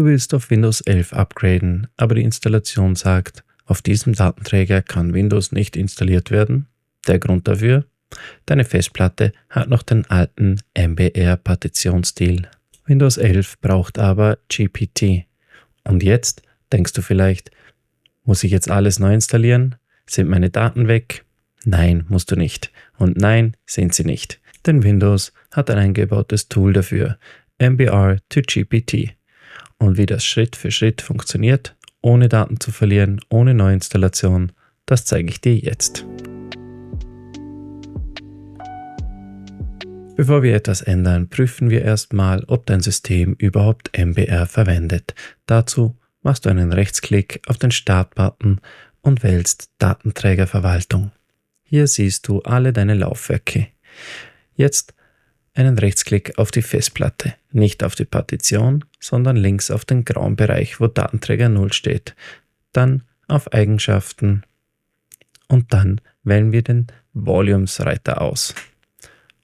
Du willst auf Windows 11 upgraden, aber die Installation sagt, auf diesem Datenträger kann Windows nicht installiert werden. Der Grund dafür? Deine Festplatte hat noch den alten MBR-Partitionsstil. Windows 11 braucht aber GPT. Und jetzt denkst du vielleicht, muss ich jetzt alles neu installieren? Sind meine Daten weg? Nein, musst du nicht. Und nein, sind sie nicht. Denn Windows hat ein eingebautes Tool dafür, MBR to GPT. Und wie das Schritt für Schritt funktioniert, ohne Daten zu verlieren, ohne Neuinstallation, das zeige ich dir jetzt. Bevor wir etwas ändern, prüfen wir erstmal, ob dein System überhaupt MBR verwendet. Dazu machst du einen Rechtsklick auf den Start-Button und wählst Datenträgerverwaltung. Hier siehst du alle deine Laufwerke. Jetzt einen Rechtsklick auf die Festplatte, nicht auf die Partition, sondern links auf den grauen Bereich, wo Datenträger 0 steht. Dann auf Eigenschaften und dann wählen wir den Volumes-Reiter aus.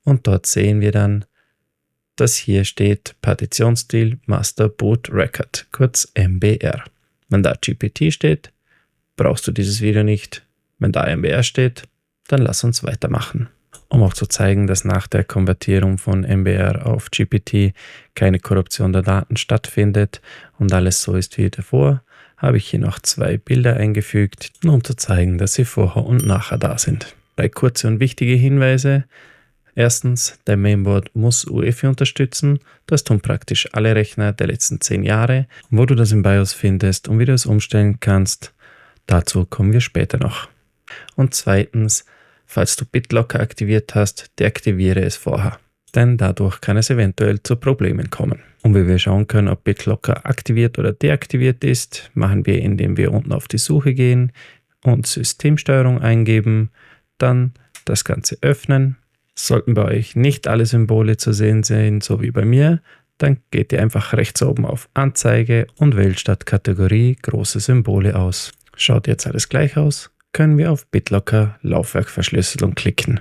Und dort sehen wir dann, dass hier steht Partitionsstil Master Boot Record, kurz MBR. Wenn da GPT steht, brauchst du dieses Video nicht. Wenn da MBR steht, dann lass uns weitermachen. Um auch zu zeigen, dass nach der Konvertierung von MBR auf GPT keine Korruption der Daten stattfindet und alles so ist wie davor, habe ich hier noch 2 Bilder eingefügt, nur um zu zeigen, dass sie vorher und nachher da sind. 3 kurze und wichtige Hinweise. Erstens, dein Mainboard muss UEFI unterstützen. Das tun praktisch alle Rechner der letzten 10 Jahre. Wo du das im BIOS findest und wie du es umstellen kannst, dazu kommen wir später noch. Und zweitens, falls du BitLocker aktiviert hast, deaktiviere es vorher, denn dadurch kann es eventuell zu Problemen kommen. Und wie wir schauen können, ob BitLocker aktiviert oder deaktiviert ist, machen wir, indem wir unten auf die Suche gehen und Systemsteuerung eingeben, dann das Ganze öffnen. Sollten bei euch nicht alle Symbole zu sehen sein, so wie bei mir, dann geht ihr einfach rechts oben auf Anzeige und wählt statt Kategorie große Symbole aus. Schaut jetzt alles gleich aus, können wir auf BitLocker Laufwerkverschlüsselung klicken.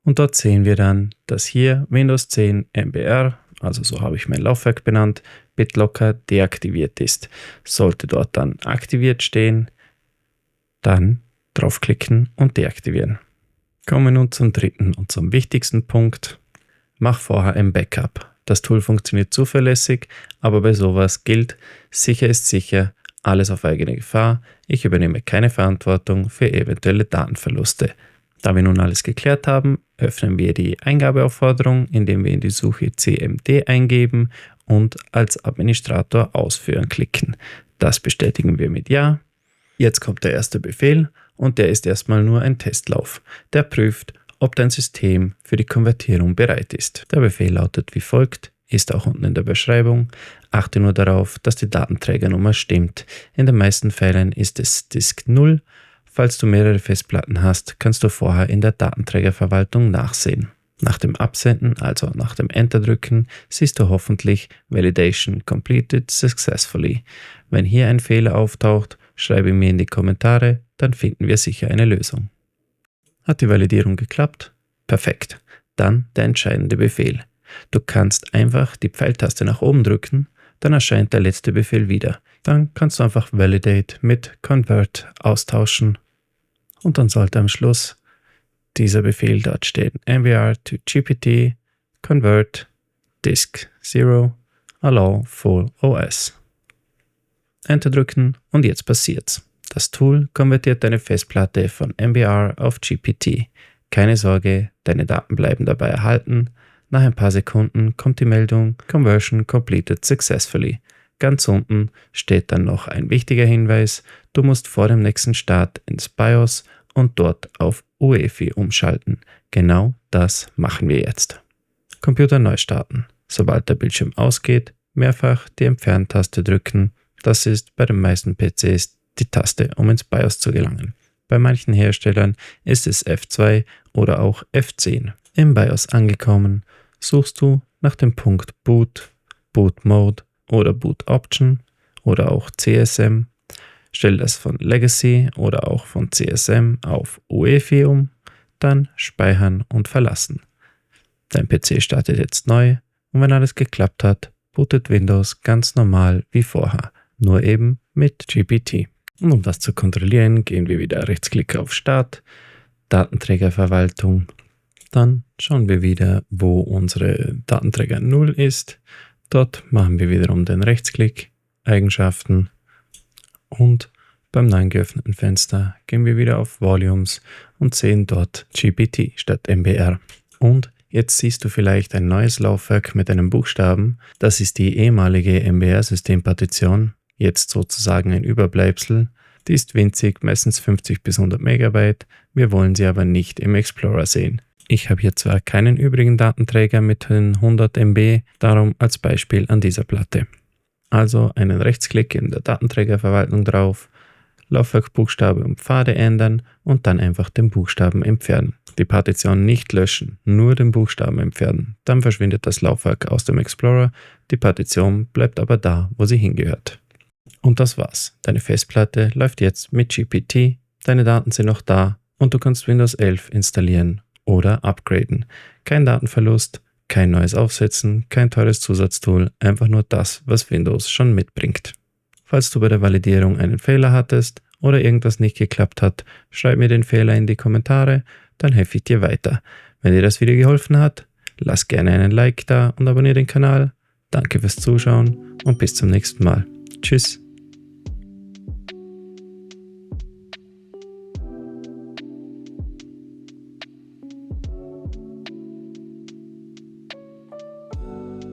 Und dort sehen wir dann, dass hier Windows 10 MBR, also so habe ich mein Laufwerk benannt, BitLocker deaktiviert ist. Sollte dort dann aktiviert stehen, dann draufklicken und deaktivieren. Kommen wir nun zum dritten und zum wichtigsten Punkt. Mach vorher ein Backup. Das Tool funktioniert zuverlässig, aber bei sowas gilt, sicher ist sicher, alles auf eigene Gefahr. Ich übernehme keine Verantwortung für eventuelle Datenverluste. Da wir nun alles geklärt haben, öffnen wir die Eingabeaufforderung, indem wir in die Suche CMD eingeben und als Administrator ausführen klicken. Das bestätigen wir mit Ja. Jetzt kommt der erste Befehl und der ist erstmal nur ein Testlauf. Der prüft, ob dein System für die Konvertierung bereit ist. Der Befehl lautet wie folgt, ist auch unten in der Beschreibung. Achte nur darauf, dass die Datenträgernummer stimmt. In den meisten Fällen ist es Disk 0. Falls du mehrere Festplatten hast, kannst du vorher in der Datenträgerverwaltung nachsehen. Nach dem Absenden, also nach dem Enter-Drücken, siehst du hoffentlich Validation completed successfully. Wenn hier ein Fehler auftaucht, schreibe mir in die Kommentare, dann finden wir sicher eine Lösung. Hat die Validierung geklappt? Perfekt. Dann der entscheidende Befehl. Du kannst einfach die Pfeiltaste nach oben drücken, dann erscheint der letzte Befehl wieder. Dann kannst du einfach Validate mit Convert austauschen und dann sollte am Schluss dieser Befehl dort stehen. MBR to GPT, Convert, Disk 0, Allow Full OS. Enter drücken und jetzt passiert's. Das Tool konvertiert deine Festplatte von MBR auf GPT. Keine Sorge, deine Daten bleiben dabei erhalten. Nach ein paar Sekunden kommt die Meldung Conversion completed successfully. Ganz unten steht dann noch ein wichtiger Hinweis, du musst vor dem nächsten Start ins BIOS und dort auf UEFI umschalten. Genau das machen wir jetzt. Computer neu starten. Sobald der Bildschirm ausgeht, mehrfach die Entfernen-Taste drücken. Das ist bei den meisten PCs die Taste, um ins BIOS zu gelangen. Bei manchen Herstellern ist es F2 oder auch F10. Im BIOS angekommen, suchst du nach dem Punkt Boot, Boot Mode oder Boot Option oder auch CSM. Stell das von Legacy oder auch von CSM auf UEFI um, dann speichern und verlassen. Dein PC startet jetzt neu und wenn alles geklappt hat, bootet Windows ganz normal wie vorher, nur eben mit GPT. Und um das zu kontrollieren, gehen wir wieder Rechtsklick auf Start, Datenträgerverwaltung. Dann schauen wir wieder, wo unsere Datenträger 0 ist. Dort machen wir wiederum den Rechtsklick, Eigenschaften und beim neuen geöffneten Fenster gehen wir wieder auf Volumes und sehen dort GPT statt MBR. Und jetzt siehst du vielleicht ein neues Laufwerk mit einem Buchstaben. Das ist die ehemalige MBR-Systempartition, jetzt sozusagen ein Überbleibsel. Die ist winzig, meistens 50 bis 100 Megabyte. Wir wollen sie aber nicht im Explorer sehen. Ich habe hier zwar keinen übrigen Datenträger mit den 100 MB, darum als Beispiel an dieser Platte. Also einen Rechtsklick in der Datenträgerverwaltung drauf, Laufwerkbuchstabe und Pfade ändern und dann einfach den Buchstaben entfernen. Die Partition nicht löschen, nur den Buchstaben entfernen. Dann verschwindet das Laufwerk aus dem Explorer, die Partition bleibt aber da, wo sie hingehört. Und das war's. Deine Festplatte läuft jetzt mit GPT, deine Daten sind noch da und du kannst Windows 11 installieren oder upgraden. Kein Datenverlust, kein neues Aufsetzen, kein teures Zusatztool, einfach nur das, was Windows schon mitbringt. Falls du bei der Validierung einen Fehler hattest oder irgendwas nicht geklappt hat, schreib mir den Fehler in die Kommentare, dann helfe ich dir weiter. Wenn dir das Video geholfen hat, lass gerne einen Like da und abonniere den Kanal. Danke fürs Zuschauen und bis zum nächsten Mal. Tschüss.